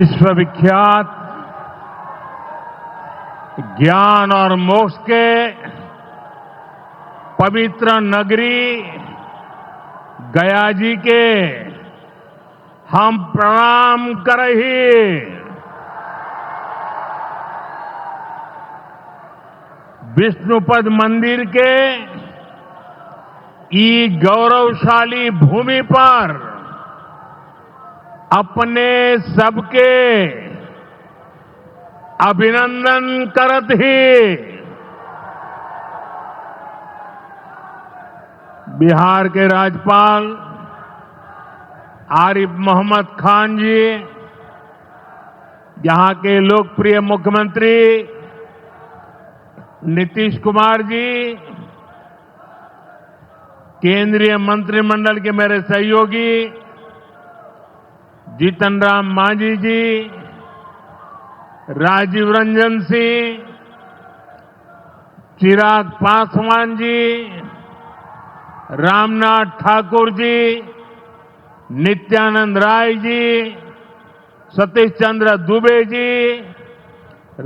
विश्वविख्यात ज्ञान और मोक्ष के पवित्र नगरी गया जी के हम प्रणाम करही। विष्णुपद मंदिर के ई गौरवशाली भूमि पर अपने सबके अभिनंदन करत ही बिहार के राज्यपाल आरिफ मोहम्मद खान जी, यहां के लोकप्रिय मुख्यमंत्री नीतीश कुमार जी, केंद्रीय मंत्रिमंडल के मेरे सहयोगी जीतन राम मांझी जी, राजीव रंजन सिंह, चिराग पासवान जी, रामनाथ ठाकुर जी, नित्यानंद राय जी, सतीश चंद्र दुबे जी,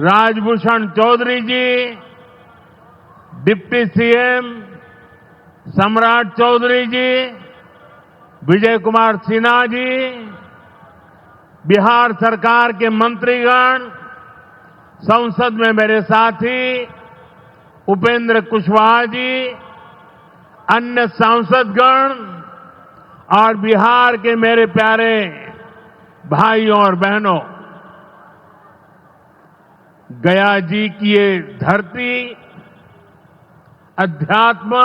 राजभूषण चौधरी जी, डिप्टी सीएम सम्राट चौधरी जी, विजय कुमार सिन्हा जी, बिहार सरकार के मंत्रीगण, संसद में मेरे साथी उपेंद्र कुशवाहा जी, अन्य सांसदगण और बिहार के मेरे प्यारे भाइयों और बहनों, गया जी की ये धरती अध्यात्म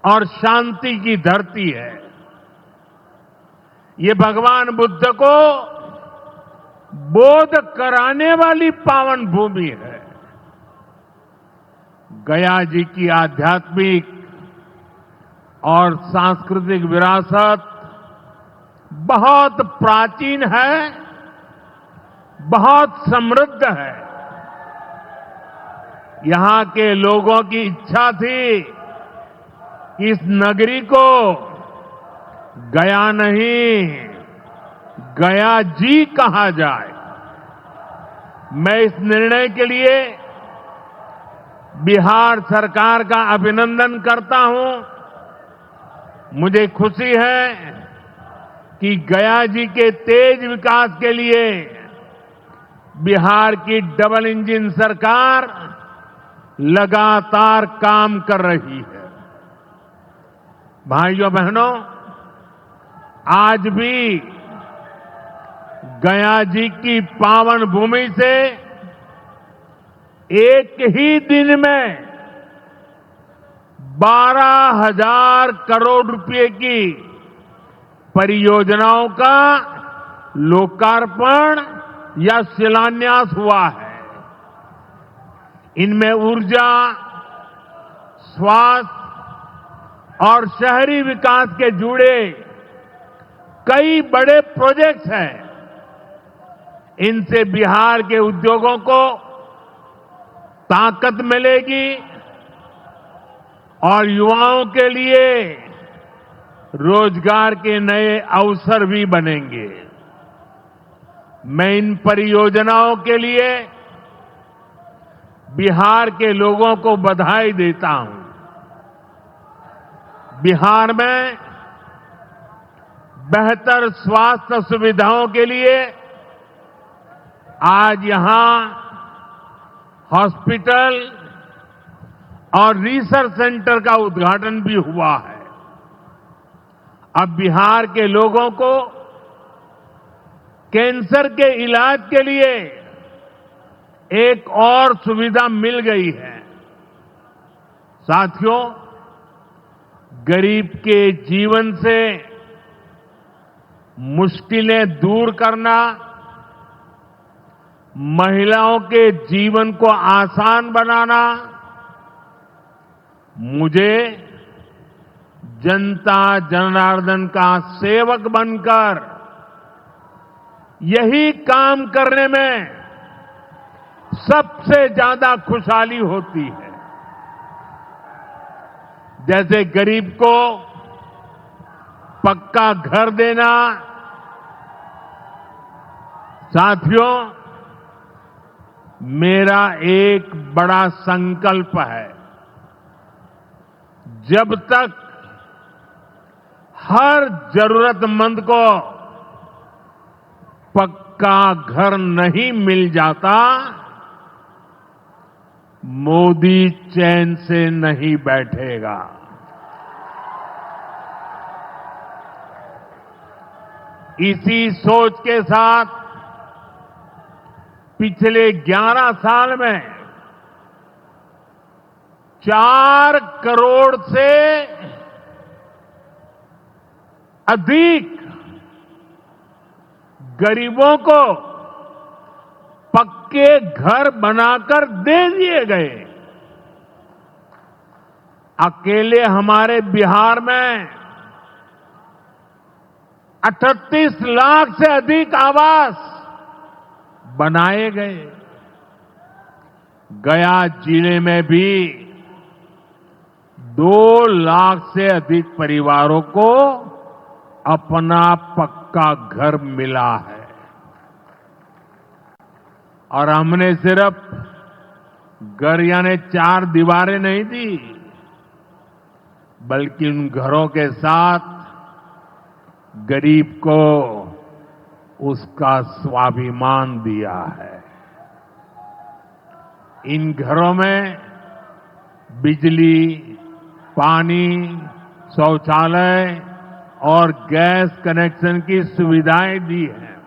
और शांति की धरती है। ये भगवान बुद्ध को बोध कराने वाली पावन भूमि है। गया जी की आध्यात्मिक और सांस्कृतिक विरासत बहुत प्राचीन है, बहुत समृद्ध है। यहां के लोगों की इच्छा थी कि इस नगरी को गया नहीं, गया जी कहा जाए। मैं इस निर्णय के लिए बिहार सरकार का अभिनंदन करता हूं। मुझे खुशी है कि गया जी के तेज विकास के लिए बिहार की डबल इंजन सरकार लगातार काम कर रही है। भाइयों बहनों, आज भी गया जी की पावन भूमि से एक ही दिन में 12,000 करोड़ रुपए की परियोजनाओं का लोकार्पण या शिलान्यास हुआ है। इनमें ऊर्जा, स्वास्थ्य और शहरी विकास के जुड़े कई बड़े प्रोजेक्ट्स हैं। इनसे बिहार के उद्योगों को ताकत मिलेगी और युवाओं के लिए रोजगार के नए अवसर भी बनेंगे। मैं इन परियोजनाओं के लिए बिहार के लोगों को बधाई देता हूं। बिहार में बेहतर स्वास्थ्य सुविधाओं के लिए आज यहां हॉस्पिटल और रिसर्च सेंटर का उद्घाटन भी हुआ है। अब बिहार के लोगों को कैंसर के इलाज के लिए एक और सुविधा मिल गई है। साथियों, गरीब के जीवन से मुश्किलें दूर करना, महिलाओं के जीवन को आसान बनाना मुझे जनता जनार्दन का सेवक बनकर यही काम करने में सबसे ज्यादा खुशहाली होती है। जैसे गरीब को पक्का घर देना, साथियों, मेरा एक बड़ा संकल्प है। जब तक हर जरूरतमंद को पक्का घर नहीं मिल जाता, मोदी चैन से नहीं बैठेगा। इसी सोच के साथ पिछले 11 साल में 4 करोड़ से अधिक गरीबों को पक्के घर बनाकर दे दिए गए। अकेले हमारे बिहार में 38 लाख से अधिक आवास बनाए गए। गया जिले में भी 2 लाख से अधिक परिवारों को अपना पक्का घर मिला है। और हमने सिर्फ घर यानी 4 दीवारें नहीं दी, बल्कि उन घरों के साथ गरीब को उसका स्वाभिमान दिया है। इन घरों में बिजली, पानी, शौचालय और गैस कनेक्शन की सुविधाएं दी हैं।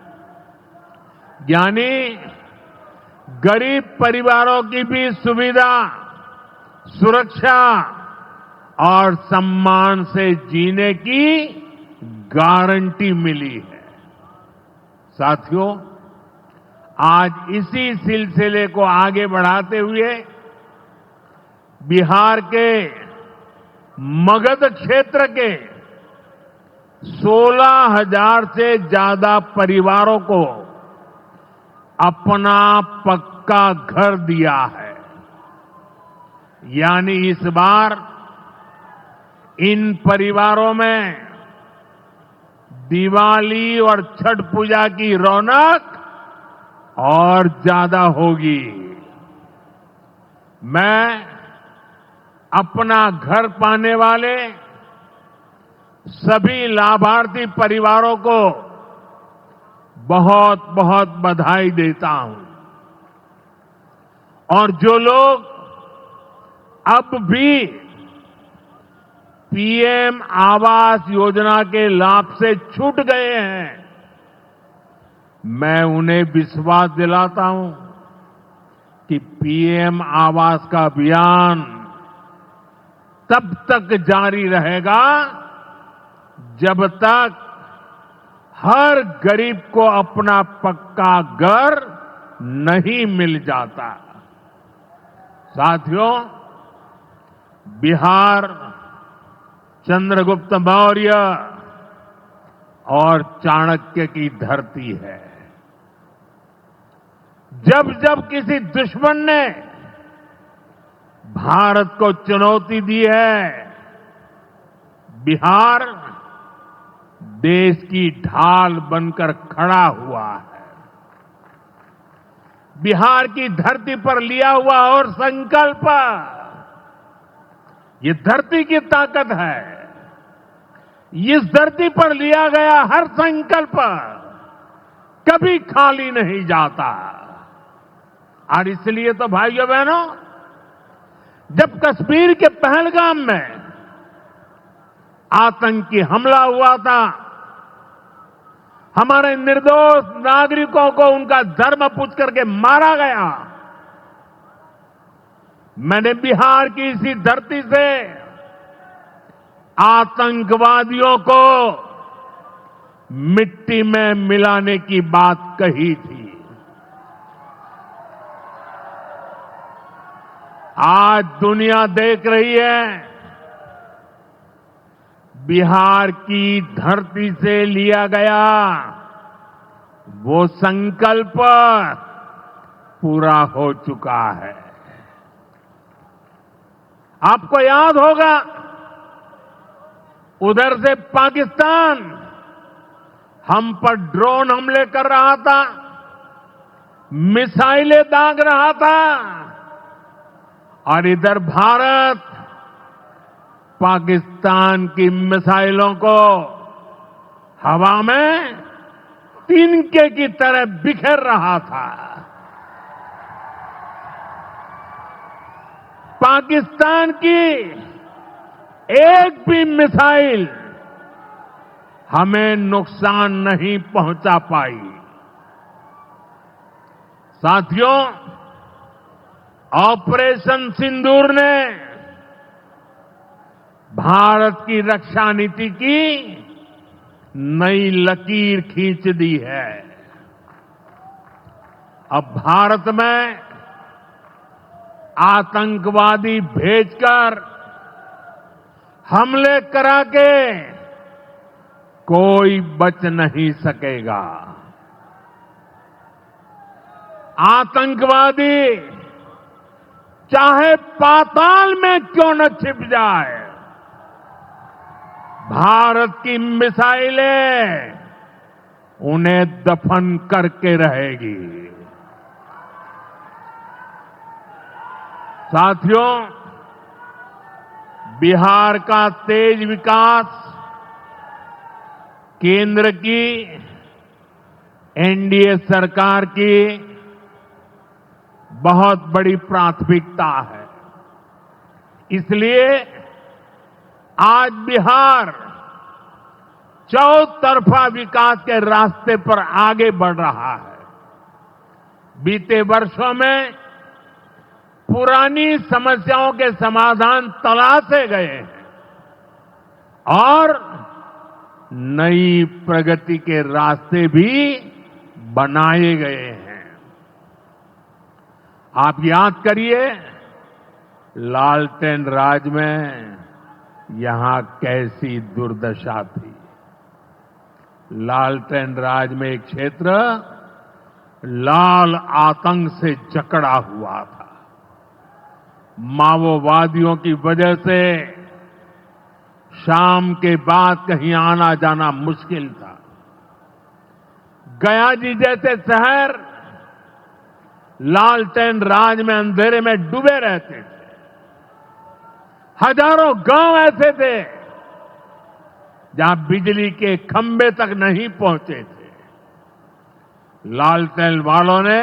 यानी गरीब परिवारों की भी सुविधा, सुरक्षा और सम्मान से जीने की गारंटी मिली है। साथियों, आज इसी सिलसिले को आगे बढ़ाते हुए बिहार के मगध क्षेत्र के 16,000 से ज्यादा परिवारों को अपना पक्का घर दिया है। यानी इस बार इन परिवारों में दिवाली और छठ पूजा की रौनक और ज्यादा होगी। मैं अपना घर पाने वाले सभी लाभार्थी परिवारों को बहुत बहुत बधाई देता हूं। और जो लोग अब भी पीएम आवास योजना के लाभ से छूट गए हैं, मैं उन्हें विश्वास दिलाता हूं कि पीएम आवास का अभियान तब तक जारी रहेगा जब तक हर गरीब को अपना पक्का घर नहीं मिल जाता। साथियों, बिहार चंद्रगुप्त मौर्य और चाणक्य की धरती है। जब जब किसी दुश्मन ने भारत को चुनौती दी है, बिहार देश की ढाल बनकर खड़ा हुआ है। बिहार की धरती पर लिया हुआ और संकल्प, ये धरती की ताकत है। इस धरती पर लिया गया हर संकल्प कभी खाली नहीं जाता। और इसलिए तो भाइयों बहनों, जब कश्मीर के पहलगाम में आतंकी हमला हुआ था, हमारे निर्दोष नागरिकों को उनका धर्म पूछ करके मारा गया, मैंने बिहार की इसी धरती से आतंकवादियों को मिट्टी में मिलाने की बात कही थी। आज दुनिया देख रही है, बिहार की धरती से लिया गया वो संकल्प पूरा हो चुका है। आपको याद होगा, उधर से पाकिस्तान हम पर ड्रोन हमले कर रहा था, मिसाइलें दाग रहा था और इधर भारत पाकिस्तान की मिसाइलों को हवा में तिनके की तरह बिखेर रहा था। पाकिस्तान की एक भी मिसाइल हमें नुकसान नहीं पहुंचा पाई। साथियों, ऑपरेशन सिंदूर ने भारत की रक्षा नीति की नई लकीर खींच दी है। अब भारत में आतंकवादी भेजकर हमले करा के कोई बच नहीं सकेगा। आतंकवादी चाहे पाताल में क्यों न छिप जाए, भारत की मिसाइलें उन्हें दफन करके रहेगी। साथियों, बिहार का तेज विकास केंद्र की एनडीए सरकार की बहुत बड़ी प्राथमिकता है। इसलिए आज बिहार चौतरफा विकास के रास्ते पर आगे बढ़ रहा है। बीते वर्षों में पुरानी समस्याओं के समाधान तलाशे गए हैं और नई प्रगति के रास्ते भी बनाए गए हैं। आप याद करिए, लालटेन राज में यहां कैसी दुर्दशा थी। लालटेन राज में एक क्षेत्र लाल आतंक से जकड़ा हुआ था। माओवादियों की वजह से शाम के बाद कहीं आना जाना मुश्किल था। गया जी जैसे शहर लालटेन राज में अंधेरे में डूबे रहते थे। हजारों गांव ऐसे थे जहां बिजली के खंभे तक नहीं पहुंचे थे। लालटेन वालों ने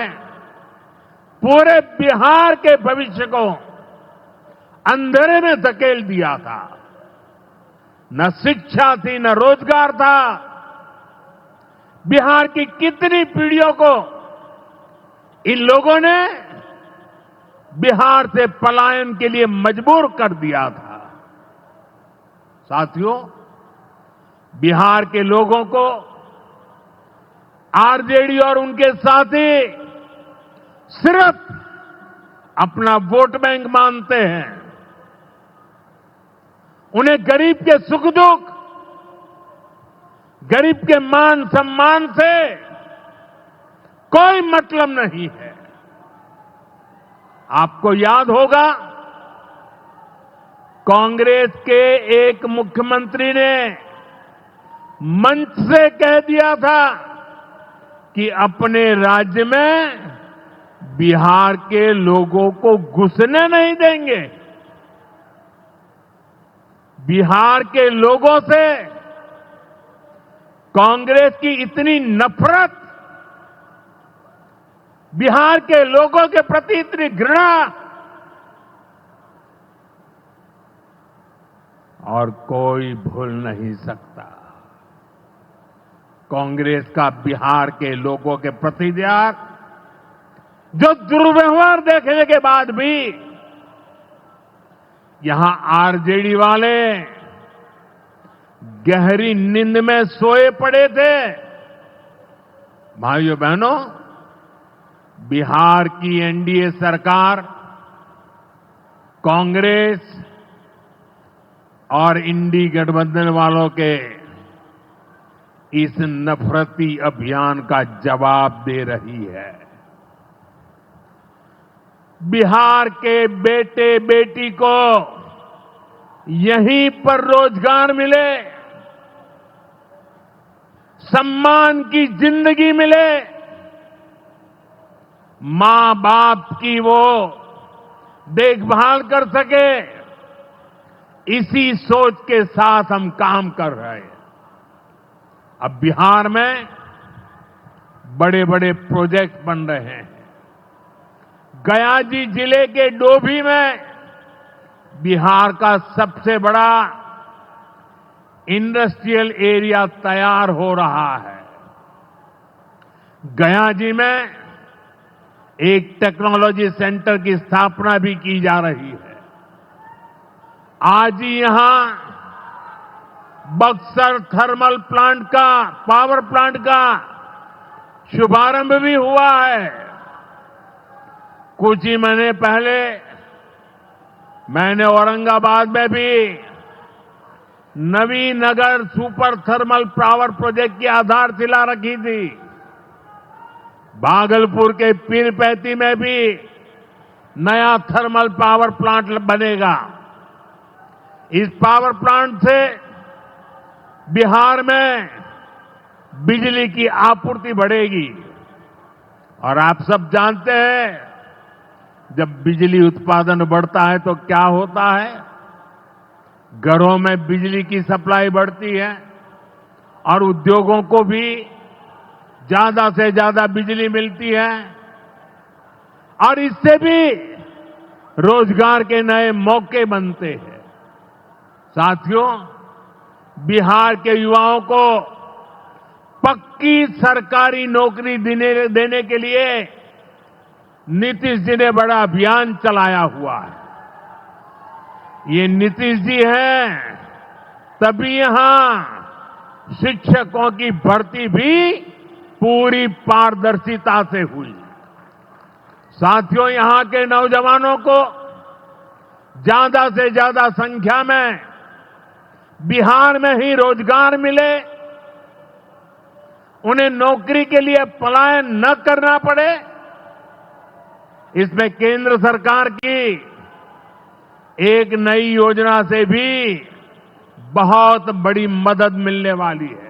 पूरे बिहार के भविष्य को अंधेरे में धकेल दिया था। न शिक्षा थी, न रोजगार था। बिहार की कितनी पीढ़ियों को इन लोगों ने बिहार से पलायन के लिए मजबूर कर दिया था। साथियों, बिहार के लोगों को आरजेडी और उनके साथी सिर्फ अपना वोट बैंक मानते हैं। उन्हें गरीब के सुख दुख, गरीब के मान सम्मान से कोई मतलब नहीं है। आपको याद होगा, कांग्रेस के एक मुख्यमंत्री ने मंच से कह दिया था कि अपने राज्य में बिहार के लोगों को घुसने नहीं देंगे। बिहार के लोगों से कांग्रेस की इतनी नफरत, बिहार के लोगों के प्रति इतनी घृणा और कोई भूल नहीं सकता। कांग्रेस का बिहार के लोगों के प्रति जो दुर्व्यवहार देखने के बाद भी यहां आरजेडी वाले गहरी नींद में सोए पड़े थे। भाइयों बहनों, बिहार की एनडीए सरकार कांग्रेस और इंडी गठबंधन वालों के इस नफरती अभियान का जवाब दे रही है। बिहार के बेटे बेटी को यहीं पर रोजगार मिले, सम्मान की जिंदगी मिले, मां बाप की वो देखभाल कर सके, इसी सोच के साथ हम काम कर रहे हैं। अब बिहार में बड़े बड़े प्रोजेक्ट बन रहे हैं। गया जिले के डोभी में बिहार का सबसे बड़ा इंडस्ट्रियल एरिया तैयार हो रहा है। गया जी में एक टेक्नोलॉजी सेंटर की स्थापना भी की जा रही है। आज ही यहां बक्सर थर्मल प्लांट का, पावर प्लांट का शुभारंभ भी हुआ है। कुछ ही महीने पहले मैंने औरंगाबाद में भी Navinagar super thermal power project की आधारशिला रखी थी। भागलपुर के पीरपैंती में भी नया थर्मल पावर प्लांट बनेगा। इस पावर प्लांट से बिहार में बिजली की आपूर्ति बढ़ेगी। और आप सब जानते हैं, जब बिजली उत्पादन बढ़ता है तो क्या होता है? घरों में बिजली की सप्लाई बढ़ती है और उद्योगों को भी ज्यादा से ज्यादा बिजली मिलती है और इससे भी रोजगार के नए मौके बनते हैं। साथियों, बिहार के युवाओं को पक्की सरकारी नौकरी देने के लिए नीतीश जी ने बड़ा अभियान चलाया हुआ है। ये नीतीश जी हैं, तभी यहां शिक्षकों की भर्ती भी पूरी पारदर्शिता से हुई। साथियों, यहां के नौजवानों को ज्यादा से ज्यादा संख्या में बिहार में ही रोजगार मिले, उन्हें नौकरी के लिए पलायन न करना पड़े, इसमें केंद्र सरकार की एक नई योजना से भी बहुत बड़ी मदद मिलने वाली है।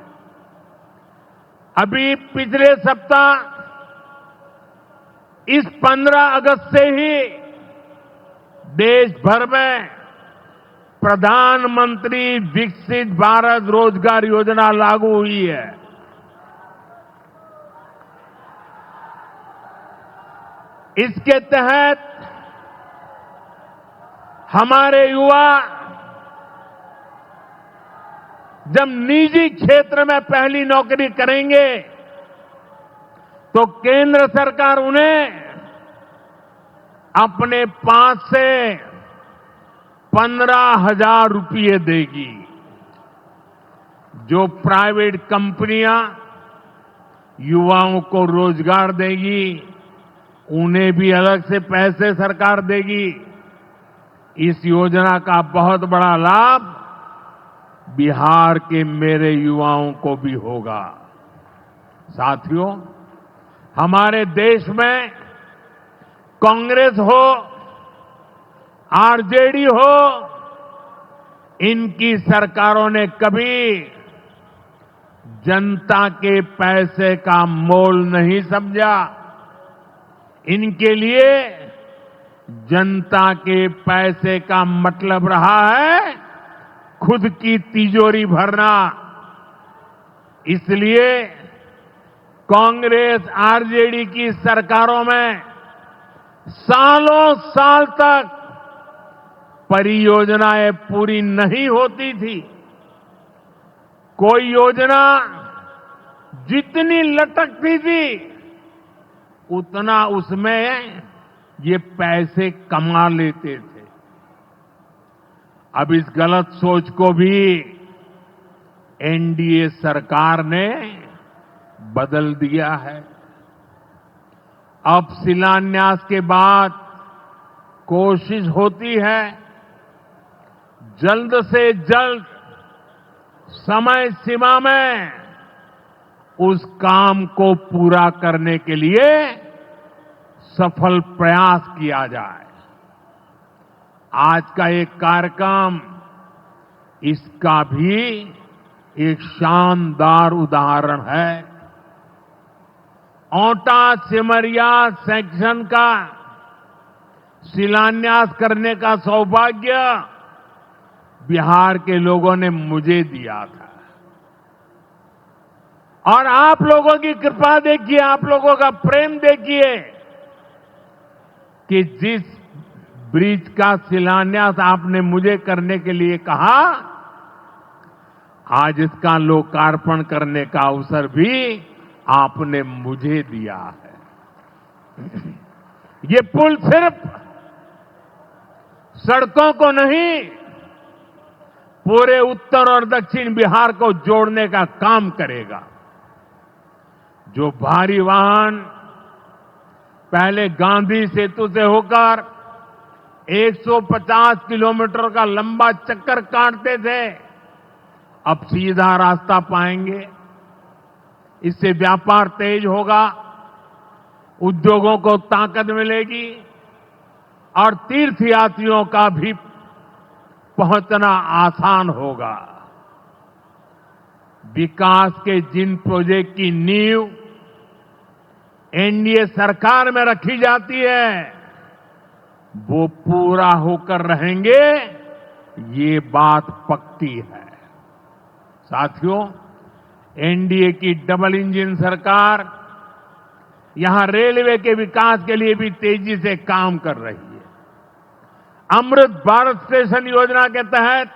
अभी पिछले सप्ताह इस 15 अगस्त से ही देश भर में प्रधानमंत्री विकसित भारत रोजगार योजना लागू हुई है। इसके तहत हमारे युवा जब निजी क्षेत्र में पहली नौकरी करेंगे तो केंद्र सरकार उन्हें अपने पास से 15,000 रुपये देगी। जो प्राइवेट कंपनियां युवाओं को रोजगार देगी, उन्हें भी अलग से पैसे सरकार देगी। इस योजना का बहुत बड़ा लाभ बिहार के मेरे युवाओं को भी होगा। साथियों, हमारे देश में कांग्रेस हो, आरजेडी हो, इनकी सरकारों ने कभी जनता के पैसे का मोल नहीं समझा। इनके लिए जनता के पैसे का मतलब रहा है खुद की तिजोरी भरना। इसलिए कांग्रेस आरजेडी की सरकारों में सालों साल तक परियोजनाएं पूरी नहीं होती थी। कोई योजना जितनी लटकती थी उतना उसमें ये पैसे कमा लेते थे। अब इस गलत सोच को भी एनडीए सरकार ने बदल दिया है। अब शिलान्यास के बाद कोशिश होती है जल्द से जल्द समय सीमा में उस काम को पूरा करने के लिए सफल प्रयास किया जाए। आज का एक कार्यक्रम इसका भी एक शानदार उदाहरण है। औटा सिमरिया सेक्शन का शिलान्यास करने का सौभाग्य बिहार के लोगों ने मुझे दिया था। और आप लोगों की कृपा देखिए, आप लोगों का प्रेम देखिए कि जिस ब्रिज का शिलान्यास आपने मुझे करने के लिए कहा, आज इसका लोकार्पण करने का अवसर भी आपने मुझे दिया है। ये पुल सिर्फ सड़कों को नहीं, पूरे उत्तर और दक्षिण बिहार को जोड़ने का काम करेगा। जो भारी वाहन पहले गांधी सेतु से होकर 150 किलोमीटर का लंबा चक्कर काटते थे, अब सीधा रास्ता पाएंगे। इससे व्यापार तेज होगा, उद्योगों को ताकत मिलेगी और तीर्थयात्रियों का भी पहुंचना आसान होगा। विकास के जिन प्रोजेक्ट की नींव एनडीए सरकार में रखी जाती है, वो पूरा होकर रहेंगे, ये बात पक्की है। साथियों, एनडीए की डबल इंजन सरकार यहां रेलवे के विकास के लिए भी तेजी से काम कर रही है। अमृत भारत स्टेशन योजना के तहत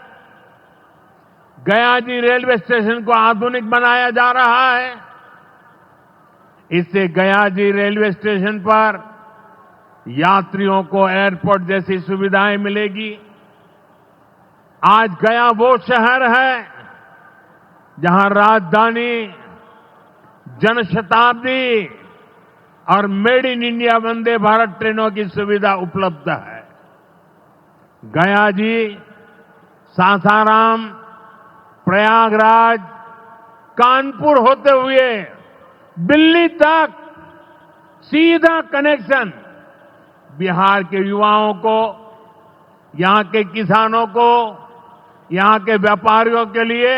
गयाजी रेलवे स्टेशन को आधुनिक बनाया जा रहा है। इससे गयाजी रेलवे स्टेशन पर यात्रियों को एयरपोर्ट जैसी सुविधाएं मिलेगी। आज गया वो शहर है जहां राजधानी, जनशताब्दी और made in India Vande Bharat ट्रेनों की सुविधा उपलब्ध है। गया जी सासाराम, प्रयागराज, कानपुर होते हुए दिल्ली तक सीधा कनेक्शन बिहार के युवाओं को, यहां के किसानों को, यहां के व्यापारियों के लिए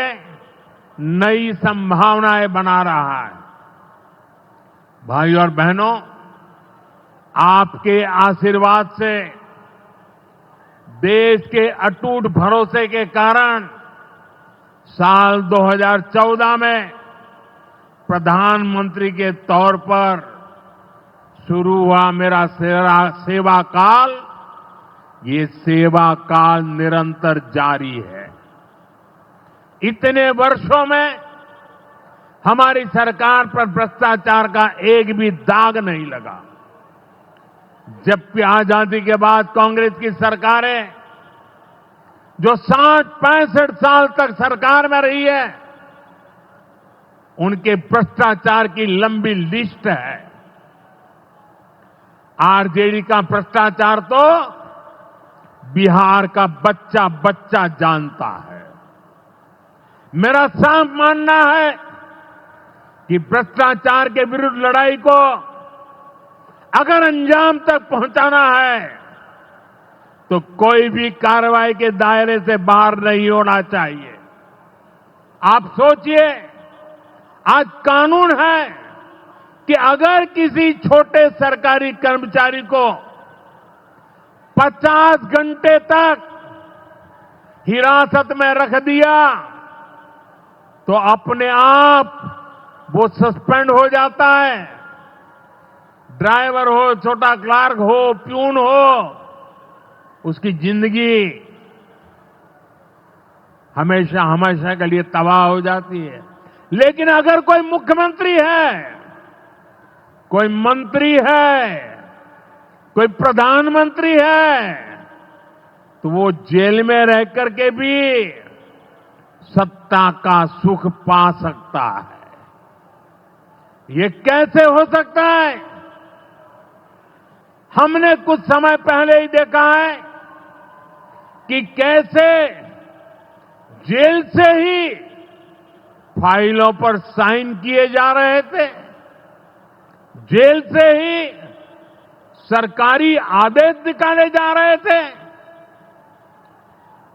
नई संभावनाएं बना रहा है। भाइयों और बहनों, आपके आशीर्वाद से, देश के अटूट भरोसे के कारण साल 2014 में प्रधानमंत्री के तौर पर शुरू हुआ मेरा सेवा काल, ये सेवा काल निरंतर जारी है। इतने वर्षों में हमारी सरकार पर भ्रष्टाचार का एक भी दाग नहीं लगा। जबकि आजादी के बाद कांग्रेस की सरकारें जो 60-65 साल तक सरकार में रही है, उनके भ्रष्टाचार की लंबी लिस्ट है। आरजेडी का भ्रष्टाचार तो बिहार का बच्चा बच्चा जानता है। मेरा साफ मानना है कि भ्रष्टाचार के विरुद्ध लड़ाई को अगर अंजाम तक पहुंचाना है तो कोई भी कार्रवाई के दायरे से बाहर नहीं होना चाहिए। आप सोचिए, आज कानून है कि अगर किसी छोटे सरकारी कर्मचारी को 50 घंटे तक हिरासत में रख दिया तो अपने आप वो सस्पेंड हो जाता है। ड्राइवर हो, छोटा क्लार्क हो, प्यून हो, उसकी जिंदगी हमेशा हमेशा के लिए तबाह हो जाती है। लेकिन अगर कोई मुख्यमंत्री है, कोई मंत्री है, कोई प्रधानमंत्री है, तो वो जेल में रह करके भी सत्ता का सुख पा सकता है। ये कैसे हो सकता है? हमने कुछ समय पहले ही देखा है कि कैसे जेल से ही फाइलों पर साइन किए जा रहे थे, जेल से ही सरकारी आदेश निकाले जा रहे थे।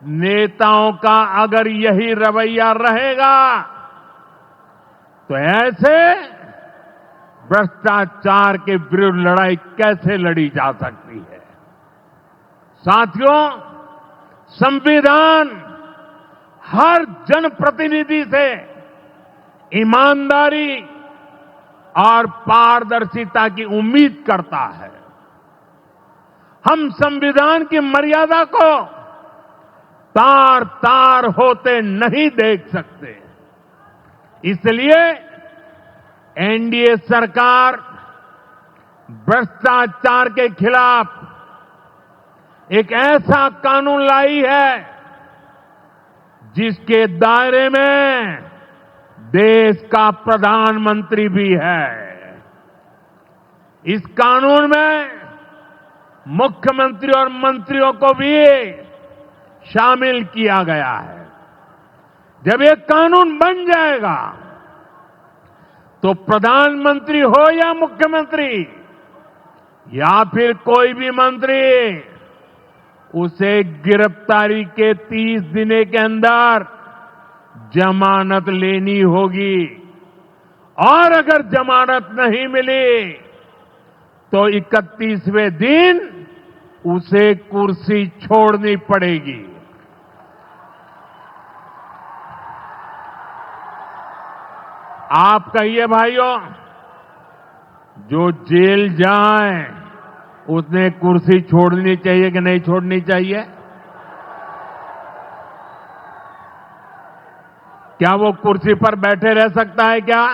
नेताओं का अगर यही रवैया रहेगा तो ऐसे भ्रष्टाचार के विरुद्ध लड़ाई कैसे लड़ी जा सकती है। साथियों, संविधान हर जनप्रतिनिधि से ईमानदारी और पारदर्शिता की उम्मीद करता है। हम संविधान की मर्यादा को तार तार होते नहीं देख सकते। इसलिए एनडीए सरकार भ्रष्टाचार के खिलाफ एक ऐसा कानून लाई है जिसके दायरे में देश का प्रधानमंत्री भी है। इस कानून में मुख्यमंत्री और मंत्रियों को भी शामिल किया गया है। जब ये कानून बन जाएगा तो प्रधानमंत्री हो या मुख्यमंत्री या फिर कोई भी मंत्री, उसे गिरफ्तारी के 30 दिन के अंदर जमानत लेनी होगी और अगर जमानत नहीं मिली तो 31वें दिन उसे कुर्सी छोड़नी पड़ेगी। आप कहिए भाइयों, जो जेल जाए उसने कुर्सी छोड़नी चाहिए कि नहीं छोड़नी चाहिए? क्या वो कुर्सी पर बैठे रह सकता है क्या?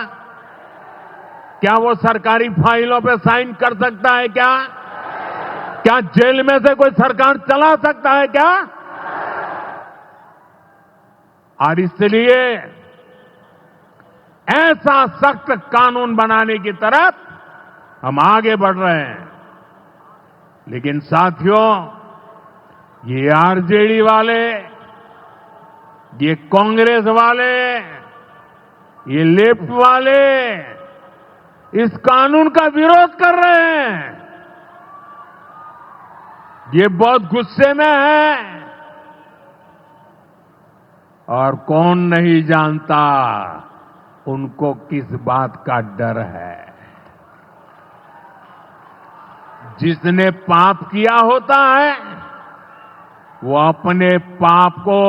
क्या वो सरकारी फाइलों पे साइन कर सकता है क्या? क्या जेल में से कोई सरकार चला सकता है क्या? और इसलिए ऐसा सख्त कानून बनाने की तरफ हम आगे बढ़ रहे हैं। लेकिन साथियों, ये आरजेडी वाले, ये कांग्रेस वाले, ये लेफ्ट वाले इस कानून का विरोध कर रहे हैं। ये बहुत गुस्से में है और कौन नहीं जानता उनको किस बात का डर है। जिसने पाप किया होता है वो अपने पाप को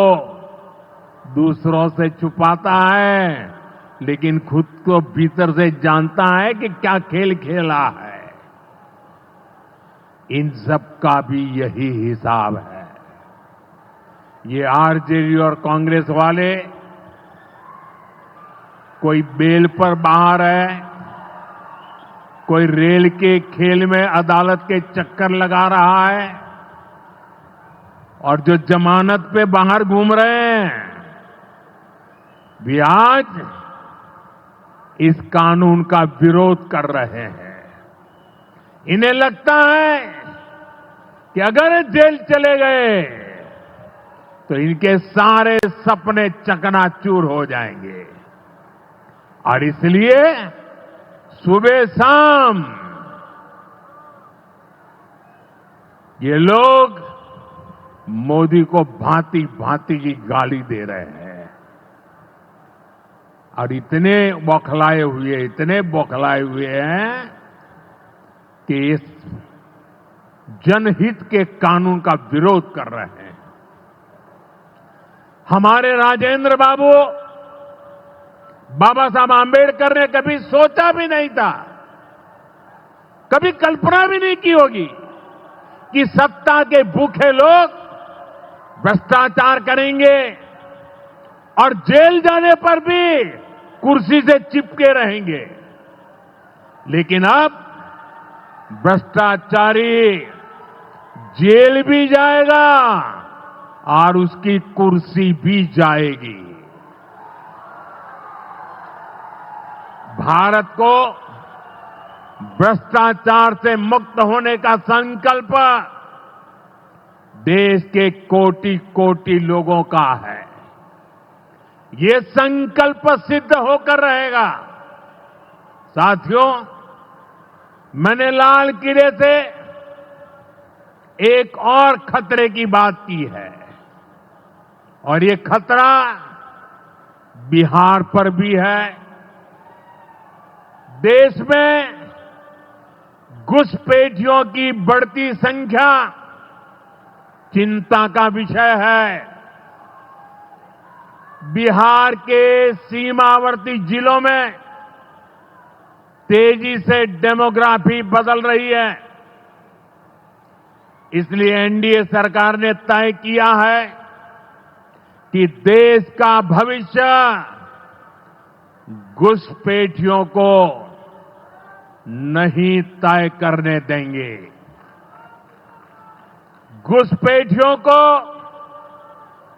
दूसरों से छुपाता है, लेकिन खुद को भीतर से जानता है कि क्या खेल खेला है। इन सब का भी यही हिसाब है। ये आरजेडी और कांग्रेस वाले कोई बेल पर बाहर है, कोई रेल के खेल में अदालत के चक्कर लगा रहा है, और जो जमानत पे बाहर घूम रहे हैं भी आज इस कानून का विरोध कर रहे हैं। इन्हें लगता है कि अगर जेल चले गए तो इनके सारे सपने चकनाचूर हो जाएंगे, और इसलिए सुबह शाम ये लोग मोदी को भांति भांति की गाली दे रहे हैं और इतने बौखलाए हुए हैं कि इस जनहित के कानून का विरोध कर रहे हैं। हमारे राजेंद्र बाबू, बाबा साहब आंबेडकर ने कभी सोचा भी नहीं था, कभी कल्पना भी नहीं की होगी कि सत्ता के भूखे लोग भ्रष्टाचार करेंगे और जेल जाने पर भी कुर्सी से चिपके रहेंगे। लेकिन अब भ्रष्टाचारी जेल भी जाएगा और उसकी कुर्सी भी जाएगी। भारत को भ्रष्टाचार से मुक्त होने का संकल्प देश के कोटि कोटि लोगों का है। ये संकल्प सिद्ध होकर रहेगा। साथियों, मैंने लाल किले से एक और खतरे की बात की है, और ये खतरा बिहार पर भी है। देश में घुसपैठियों की बढ़ती संख्या चिंता का विषय है। बिहार के सीमावर्ती जिलों में तेजी से डेमोग्राफी बदल रही है। इसलिए एनडीए सरकार ने तय किया है कि देश का भविष्य घुसपैठियों को नहीं तय करने देंगे। घुसपैठियों को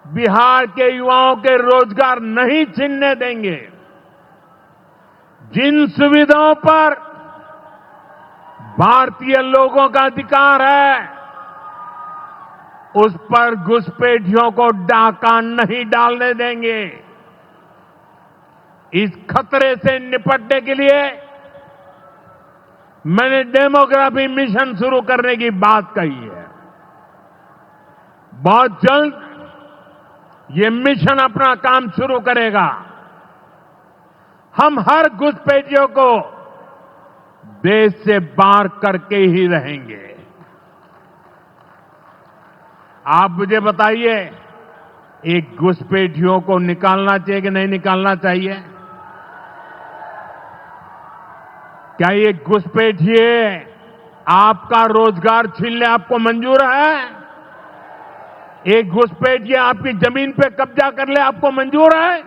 बिहार के युवाओं के रोजगार नहीं छीनने देंगे। जिन सुविधाओं पर भारतीय लोगों का अधिकार है, उस पर घुसपैठियों को डाका नहीं डालने देंगे। इस खतरे से निपटने के लिए मैंने डेमोग्राफी मिशन शुरू करने की बात कही है। बहुत जल्द ये मिशन अपना काम शुरू करेगा। हम हर घुसपैठियों को देश से बाहर करके ही रहेंगे। आप मुझे बताइए, एक घुसपैठियों को निकालना चाहिए कि नहीं निकालना चाहिए? क्या ये घुसपैठिए आपका रोजगार छीन ले आपको मंजूर है? एक घुसपैठिया आपकी जमीन पे कब्जा कर ले आपको मंजूर है?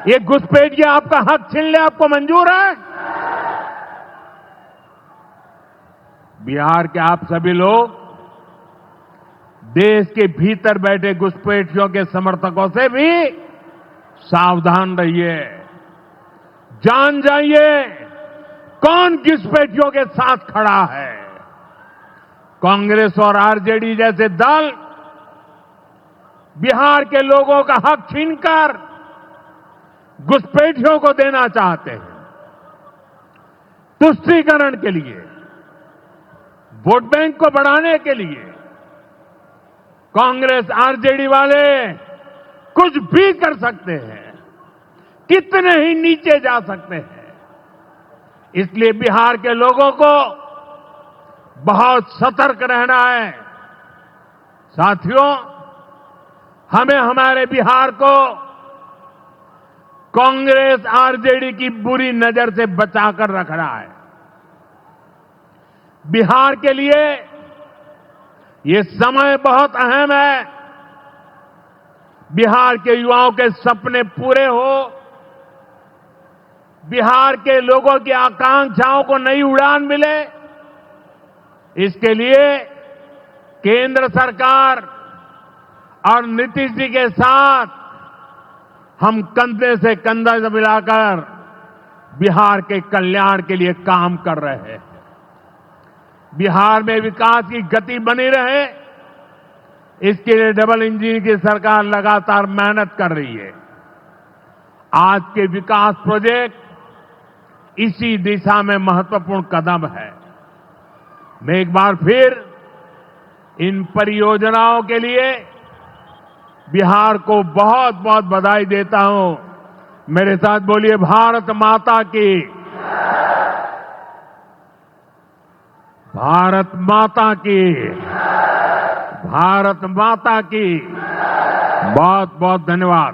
एक घुसपैठिया आपका हक छीन ले आपको मंजूर है? बिहार के आप सभी लोग देश के भीतर बैठे घुसपैठियों के समर्थकों से भी सावधान रहिए। जान जाइए कौन घुसपैठियों के साथ खड़ा है। कांग्रेस और आरजेडी जैसे दल बिहार के लोगों का हक छीनकर घुसपैठियों को देना चाहते हैं। तुष्टीकरण के लिए, वोट बैंक को बढ़ाने के लिए कांग्रेस आरजेडी वाले कुछ भी कर सकते हैं, कितने ही नीचे जा सकते हैं। इसलिए बिहार के लोगों को बहुत सतर्क रहना है। साथियों, हमें हमारे बिहार को कांग्रेस आरजेडी की बुरी नजर से बचाकर रखना है। बिहार के लिए ये समय बहुत अहम है। बिहार के युवाओं के सपने पूरे हो, बिहार के लोगों की आकांक्षाओं को नई उड़ान मिले, इसके लिए केंद्र सरकार और नीतीश जी के साथ हम कंधे से कंधा मिलाकर बिहार के कल्याण के लिए काम कर रहे हैं। बिहार में विकास की गति बनी रहे, इसके लिए डबल इंजन की सरकार लगातार मेहनत कर रही है। आज के विकास प्रोजेक्ट इसी दिशा में महत्वपूर्ण कदम है। मैं एक बार फिर इन परियोजनाओं के लिए बिहार को बहुत बहुत बधाई देता हूं। मेरे साथ बोलिए, भारत माता की, भारत माता की, भारत माता की। बहुत बहुत धन्यवाद।